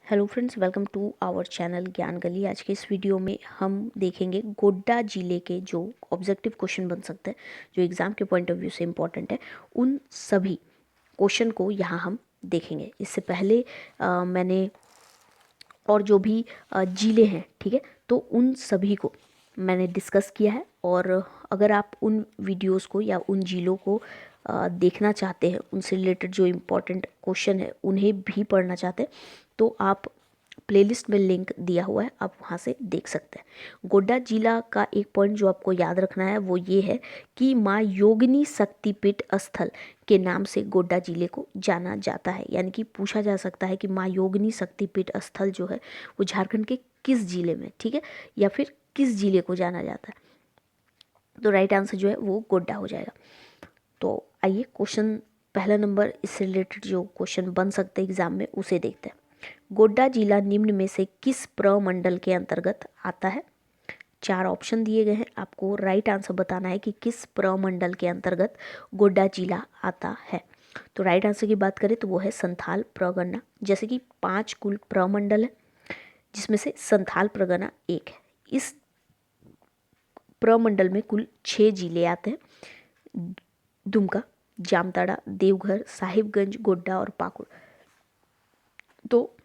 Hello friends, welcome to our channel Gyan Gali. आज के इस वीडियो में हम देखेंगे गोड्डा जिले के जो ऑब्जेक्टिव क्वेश्चन बन सकते हैं, जो एग्ज़ाम के पॉइंट ऑफ व्यू से इम्पोर्टेंट है, उन सभी क्वेश्चन को यहाँ हम देखेंगे। इससे पहले मैंने और जो भी जिले हैं, ठीक है, तो उन सभी को मैंने डिस्कस किया है। और अगर आप उन वीडियोस को या उन जिलों को देखना चाहते हैं, उनसे रिलेटेड जो इम्पोर्टेंट क्वेश्चन है उन्हें भी पढ़ना चाहते हैं, तो आप प्लेलिस्ट में लिंक दिया हुआ है, आप वहाँ से देख सकते हैं। गोड्डा जिला का एक पॉइंट जो आपको याद रखना है वो ये है कि माँ योगिनी शक्तिपीठ स्थल के नाम से गोड्डा जिले को जाना जाता है। यानी कि पूछा जा सकता है कि माँ योगिनी शक्तिपीठ स्थल जो है वो झारखंड के किस जिले में, ठीक है, या फिर किस जिले को जाना जाता है। तो राइट आंसर जो है वो गोड्डा हो जाएगा। तो आइए क्वेश्चन पहला नंबर इससे रिलेटेड जो क्वेश्चन बन सकते हैं एग्जाम में उसे देखते हैं। गोड्डा जिला निम्न में से किस प्रमंडल के अंतर्गत आता है? चार ऑप्शन दिए गए हैं, आपको राइट आंसर बताना है कि किस प्रमंडल के अंतर्गत गोड्डा जिला आता है। तो राइट आंसर की बात करें तो वो है संथाल परगना। जैसे कि 5 कुल प्रमंडल है जिसमें से संथाल परगना एक है। इस प्रमंडल में कुल 6 जिले आते हैं: दुमका, जामताड़ा, देवघर, साहिबगंज, गोड्डा और पाकुड़। तो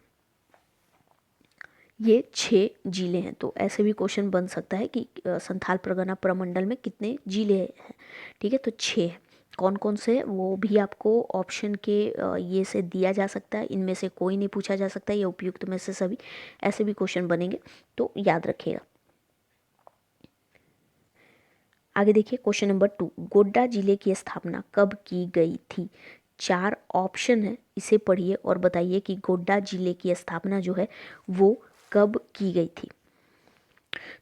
ये 6 जिले हैं। तो ऐसे भी क्वेश्चन बन सकता है कि संथाल परगना प्रमंडल में कितने जिले हैं, ठीक है, तो 6 हैं। कौन कौन से वो भी आपको ऑप्शन के ये से दिया जा सकता है, इनमें से कोई नहीं पूछा जा सकता, या उपयुक्त में से सभी, ऐसे भी क्वेश्चन बनेंगे, तो याद रखिएगा। आगे देखिए क्वेश्चन नंबर 2, गोड्डा जिले की स्थापना कब की गई थी? 4 ऑप्शन है, इसे पढ़िए और बताइए कि गोड्डा जिले की स्थापना जो है वो कब की गई थी।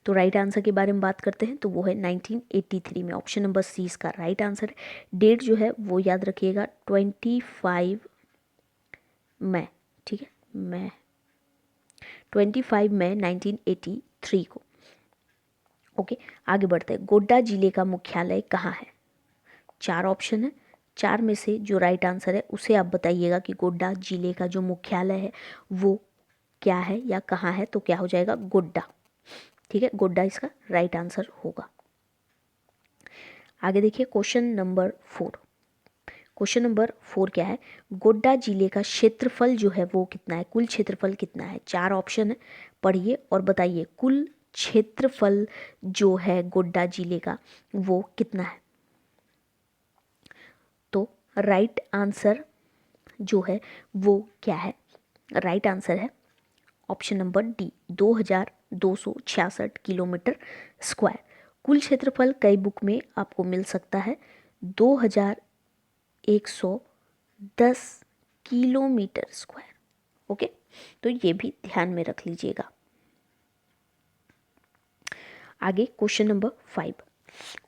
तो राइट आंसर के बारे में बात करते हैं तो वो है 1983 में। ऑप्शन नंबर सी इसका राइट आंसर है। डेट जो है वो याद रखिएगा 25 मई, ठीक है, मई 25 मई 1983 को। ओके, आगे बढ़ते हैं। गोड्डा जिले का मुख्यालय कहाँ है? 4 ऑप्शन है, 4 में से जो राइट आंसर है उसे आप बताइएगा कि गोड्डा जिले का जो मुख्यालय है वो क्या है या कहाँ है। तो क्या हो जाएगा? गोड्डा, ठीक है, गोड्डा इसका राइट आंसर होगा। आगे देखिए क्वेश्चन नंबर 4। क्वेश्चन नंबर 4 क्या है? गोड्डा जिले का क्षेत्रफल जो है वो कितना है? कुल क्षेत्रफल कितना है? 4 ऑप्शन है, पढ़िए और बताइए कुल क्षेत्रफल जो है गोड्डा जिले का वो कितना है। तो राइट आंसर जो है वो क्या है? राइट आंसर है option number D, 2266 kilometre square. कुल क्षेत्रफल कई बुक में आपको मिल सकता है 2110 किलोमीटर स्क्वायर। ओके, तो ये भी ध्यान में रख लीजिएगा। आगे क्वेश्चन नंबर 5।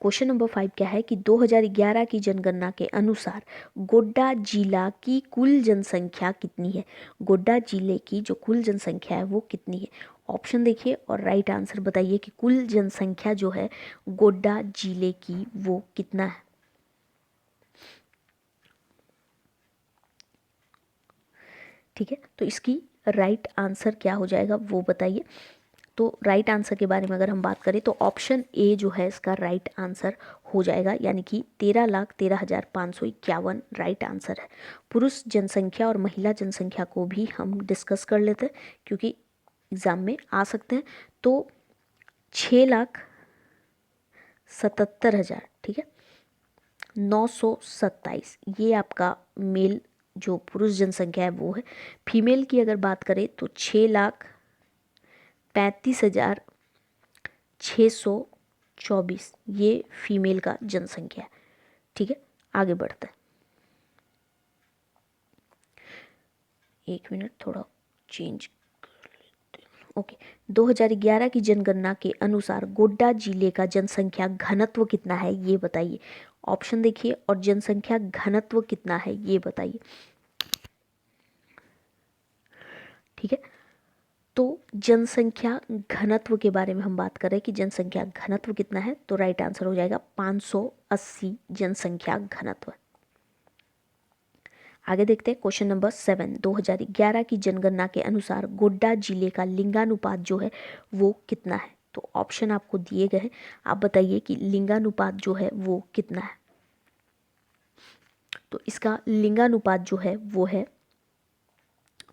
क्वेश्चन नंबर 5 क्या है कि 2011 की जनगणना के अनुसार गोड्डा जिला की कुल जनसंख्या कितनी है? गोड्डा जिले की जो कुल जनसंख्या है वो कितनी है? ऑप्शन देखिए और राइट आंसर बताइए कि कुल जनसंख्या जो है गोड्डा जिले की वो कितना है। ठीक है, तो इसकी राइट आंसर क्या हो जाएगा वो बताइए। तो राइट आंसर के बारे में अगर हम बात करें तो ऑप्शन ए जो है इसका राइट आंसर हो जाएगा, यानी कि 13,13,551 राइट आंसर है। पुरुष जनसंख्या और महिला जनसंख्या को भी हम डिस्कस कर लेते हैं क्योंकि एग्ज़ाम में आ सकते हैं। तो 6,77,000, ठीक है, 927 ये आपका मेल जो पुरुष जनसंख्या है वो है। फीमेल की अगर बात करें तो 6,35,624 ये फीमेल का जनसंख्या है। ठीक है, आगे बढ़ते हैं। एक मिनट, थोड़ा चेंज ओके। 2011 की जनगणना के अनुसार गोड्डा जिले का जनसंख्या घनत्व कितना है ये बताइए। ऑप्शन देखिए और जनसंख्या घनत्व कितना है ये बताइए। ठीक है, तो जनसंख्या घनत्व के बारे में हम बात कर रहे हैं कि जनसंख्या घनत्व कितना है। तो राइट आंसर हो जाएगा 580 जनसंख्या घनत्व। आगे देखते हैं क्वेश्चन नंबर 7। 2011 की जनगणना के अनुसार गोड्डा जिले का लिंगानुपात जो है वो कितना है? तो ऑप्शन आपको दिए गए हैं, आप बताइए कि लिंगानुपात जो है वो कितना है। तो इसका लिंगानुपात जो है वो है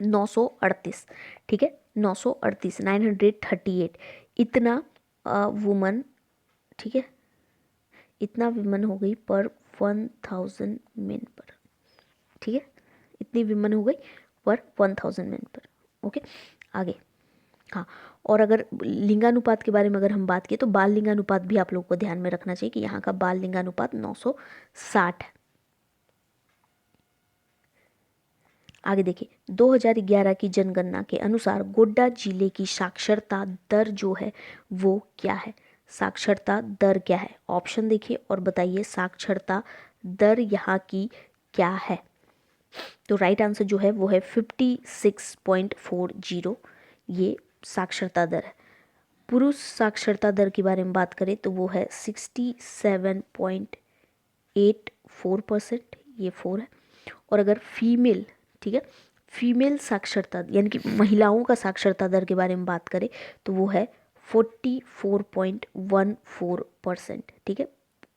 938, ठीक है, 938, 938। इतना वुमन, ठीक है, इतना विमन हो गई पर 1000 मेन पर, ठीक है, इतनी विमन हो गई पर 1000 मेन पर। ओके, आगे। हाँ, और अगर लिंगानुपात के बारे में अगर हम बात करें तो बाल लिंगानुपात भी आप लोगों को ध्यान में रखना चाहिए कि यहाँ का बाल लिंगानुपात 960 है। आगे देखिए, 2011 की जनगणना के अनुसार गोड्डा जिले की साक्षरता दर जो है वो क्या है? साक्षरता दर क्या है? ऑप्शन देखिए और बताइए साक्षरता दर यहाँ की क्या है। तो राइट आंसर जो है वो है 56.40, ये साक्षरता दर है। पुरुष साक्षरता दर के बारे में बात करें तो वो है 67.84%, ये 4 है। और अगर फीमेल, ठीक है, फीमेल साक्षरता यानी कि महिलाओं का साक्षरता दर के बारे में बात करें तो वो है 44.14%, ठीक है।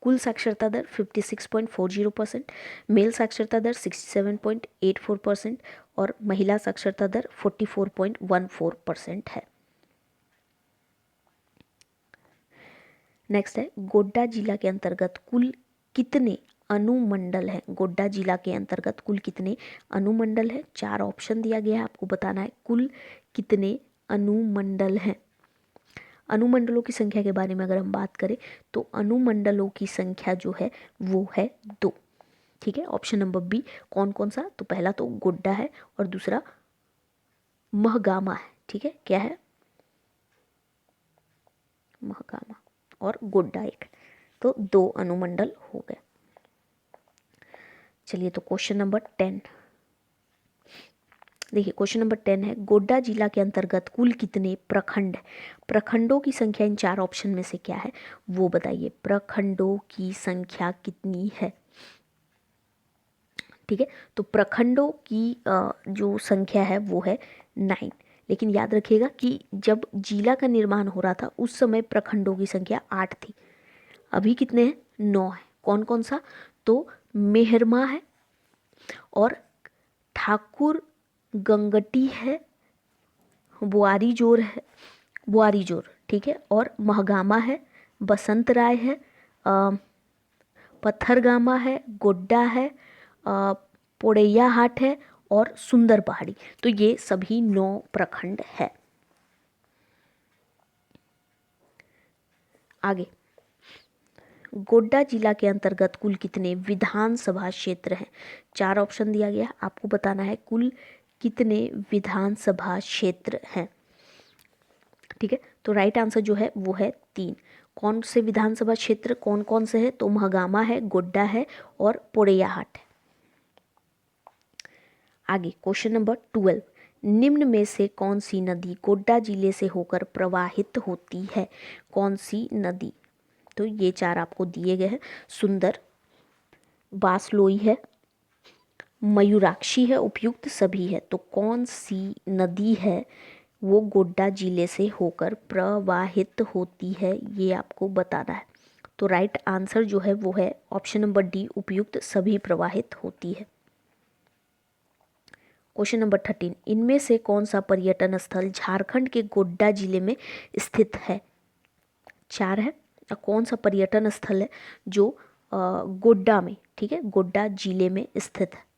कुल साक्षरता दर 56.40%, मेल साक्षरता दर 67.84% और महिला साक्षरता दर 44.14% है। नेक्स्ट है, गोड्डा जिला के अंतर्गत कुल कितने अनुमंडल है? गोड्डा जिला के अंतर्गत कुल कितने अनुमंडल है? 4 ऑप्शन दिया गया है, आपको बताना है कुल कितने अनुमंडल हैं। अनुमंडलों की संख्या के बारे में अगर हम बात करें तो अनुमंडलों की संख्या जो है वो है 2, ठीक है। ऑप्शन नंबर बी, कौन कौन सा? तो पहला तो गोड्डा है और दूसरा महगामा है, ठीक है। क्या है? महगामा और गोड्डा एक, तो 2 अनुमंडल हो गए। चलिए, तो क्वेश्चन नंबर 10 देखिए, क्वेश्चन नंबर 10 है, गोड्डा जिला के अंतर्गत कुल कितने प्रखंड? प्रखंडों की संख्या इन 4 ऑप्शन में से क्या है वो बताइए। प्रखंडों की संख्या कितनी है? ठीक है, तो प्रखंडों की जो संख्या है वो है 9। लेकिन याद रखिएगा कि जब जिला का निर्माण हो रहा था उस समय प्रखंडों की संख्या 8 थी। अभी कितने हैं? 9 है। कौन कौन सा? तो मेहरमा है और ठाकुर गंगटी है, बुआरी जोर है, बुआरी जोर, ठीक है, और महगामा है, बसंत राय है, पत्थरगामा है, गोड्डा है, पोड़ैया हाट है और सुंदर पहाड़ी। तो ये सभी 9 प्रखंड है। आगे, गोड्डा जिला के अंतर्गत कुल कितने विधानसभा क्षेत्र हैं? 4 ऑप्शन दिया गया, आपको बताना है कुल कितने विधानसभा क्षेत्र हैं, ठीक है। तो राइट आंसर जो है वो है 3। कौन से विधानसभा क्षेत्र कौन कौन से हैं? तो महगामा है, गोड्डा है और पोड़ैया हाट है। आगे, क्वेश्चन नंबर 12, निम्न में से कौन सी नदी गोड्डा जिले से होकर प्रवाहित होती है? कौन सी नदी? तो ये 4 आपको दिए गए हैं, सुंदर, बासलोई है, मयूराक्षी है, उपयुक्त सभी है। तो कौन सी नदी है वो गोड्डा जिले से होकर प्रवाहित होती है, ये आपको बताना है। तो राइट आंसर जो है वो है ऑप्शन नंबर डी, उपयुक्त सभी प्रवाहित होती है। क्वेश्चन नंबर 13, इनमें से कौन सा पर्यटन स्थल झारखंड के गोड्डा जिले में स्थित है? 4 है। कौन सा पर्यटन स्थल है जो गोड्डा में, ठीक है, गोड्डा जिले में स्थित है?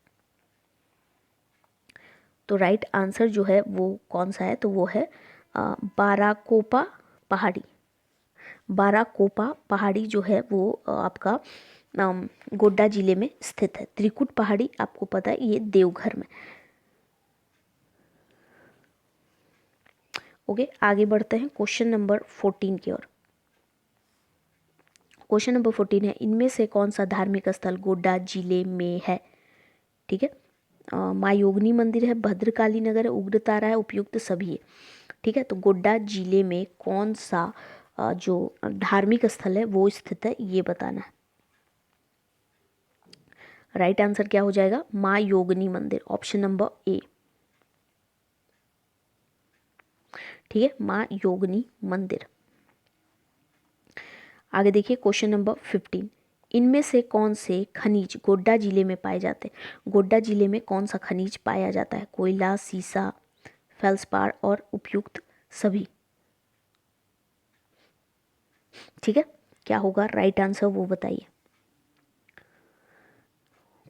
तो राइट आंसर जो है वो कौन सा है? तो वो है बाराकोपा पहाड़ी। बाराकोपा पहाड़ी जो है वो आपका गोड्डा जिले में स्थित है। त्रिकुट पहाड़ी आपको पता है ये देवघर में। ओके, आगे बढ़ते हैं क्वेश्चन नंबर 14 की ओर। क्वेश्चन नंबर 14 है, इनमें से कौन सा धार्मिक स्थल गोड्डा जिले में है? ठीक है, माँ योगिनी मंदिर है, भद्रकाली नगर है, उग्रतारा है, उपयुक्त सभी है। ठीक है, तो गोड्डा जिले में कौन सा जो धार्मिक स्थल है वो स्थित है, ये बताना है। राइट आंसर क्या हो जाएगा, माँ योगिनी मंदिर, ऑप्शन नंबर ए। ठीक है, माँ योगिनी मंदिर। आगे देखिए क्वेश्चन नंबर 15, इनमें से कौन से खनिज गोड्डा जिले में पाए जाते हैं। गोड्डा जिले में कौन सा खनिज पाया जाता है, कोयला, सीसा, फेल्सपार और उपयुक्त सभी। ठीक है, क्या होगा राइट आंसर वो बताइए।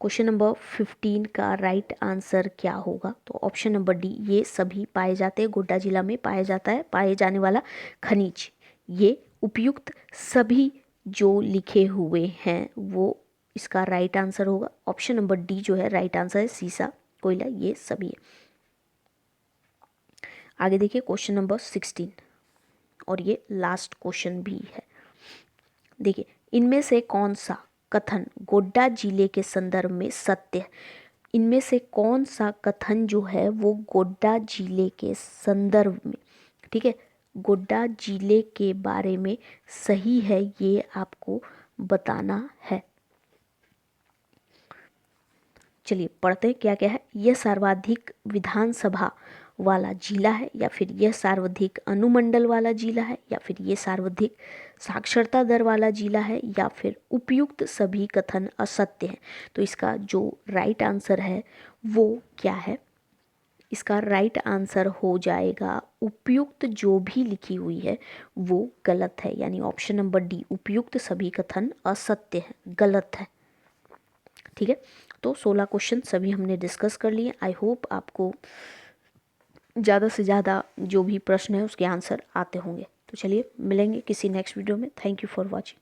क्वेश्चन नंबर 15 का राइट आंसर क्या होगा, तो ऑप्शन नंबर डी, ये सभी पाए जाते हैं, गोड्डा जिला में पाया जाता है, पाए जाने वाला खनिज। ये उपयुक्त सभी जो लिखे हुए हैं वो इसका राइट आंसर होगा। ऑप्शन नंबर डी जो है राइट आंसर है, सीसा, कोयला, ये सभी है। आगे देखिए क्वेश्चन नंबर 16 और ये लास्ट क्वेश्चन भी है। देखिए, इनमें से कौन सा कथन गोड्डा जिले के संदर्भ में सत्य है। इनमें से कौन सा कथन जो है वो गोड्डा जिले के संदर्भ में, ठीक है, गोड्डा जिले के बारे में सही है, ये आपको बताना है। चलिए पढ़ते हैं क्या क्या है। यह सर्वाधिक विधानसभा वाला जिला है, या फिर यह सर्वाधिक अनुमंडल वाला जिला है, या फिर यह सर्वाधिक साक्षरता दर वाला जिला है, या फिर उपयुक्त सभी कथन असत्य हैं। तो इसका जो राइट आंसर है वो क्या है, इसका राइट आंसर हो जाएगा उपयुक्त जो भी लिखी हुई है वो गलत है, यानी ऑप्शन नंबर डी, उपयुक्त सभी कथन असत्य है, गलत है। ठीक है, तो 16 क्वेश्चन सभी हमने डिस्कस कर लिए। आई होप आपको ज़्यादा से ज़्यादा जो भी प्रश्न है उसके आंसर आते होंगे। तो चलिए मिलेंगे किसी नेक्स्ट वीडियो में। Thank you for watching.